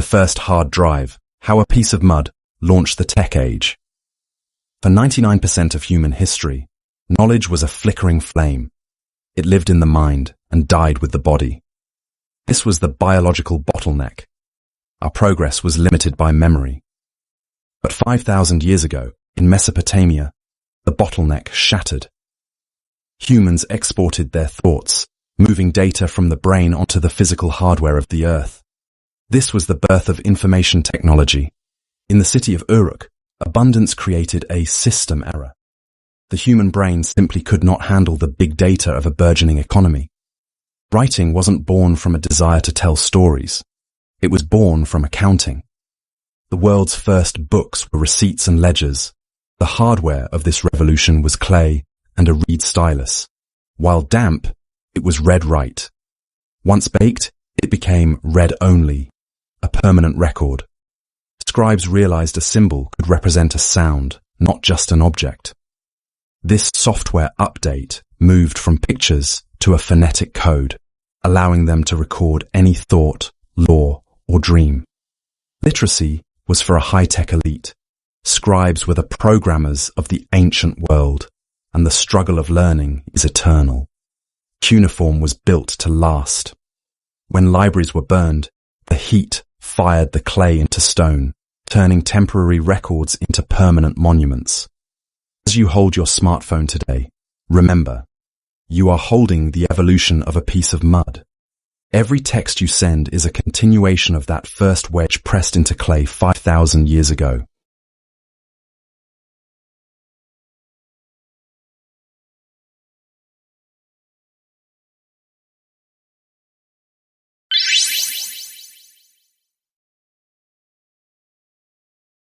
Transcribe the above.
first hard drive, how a piece of mud launched the tech age. For 99% of human history, knowledge was a flickering flame. It lived in the mind and died with the body. This was the biological bottleneck. Our progress was limited by memory. But 5,000 years ago, in Mesopotamia, the bottleneck shattered. Humans exported their thoughts, moving data from the brain onto the physical hardware of the earth. This was the birth of information technology. In the city of Uruk, abundance created a system error. The human brain simply could not handle the big data of a burgeoning economy. Writing wasn't born from a desire to tell stories. It was born from accounting. The world's first books were receipts and ledgers. The hardware of this revolution was clay and a reed stylus. While damp, it was read-write. Once baked, it became read-only, a permanent record. Scribes realized a symbol could represent a sound, not just an object. This software update moved from pictures to a phonetic code, allowing them to record any thought, law, or dream. Literacy was for a high-tech elite. Scribes were the programmers of the ancient world, and the struggle of learning is eternal. Cuneiform was built to last. When libraries were burned, the heat fired the clay into stone, turning temporary records into permanent monuments. As you hold your smartphone today, remember, you are holding the evolution of a piece of mud. Every text you send is a continuation of that first wedge pressed into clay 5,000 years ago.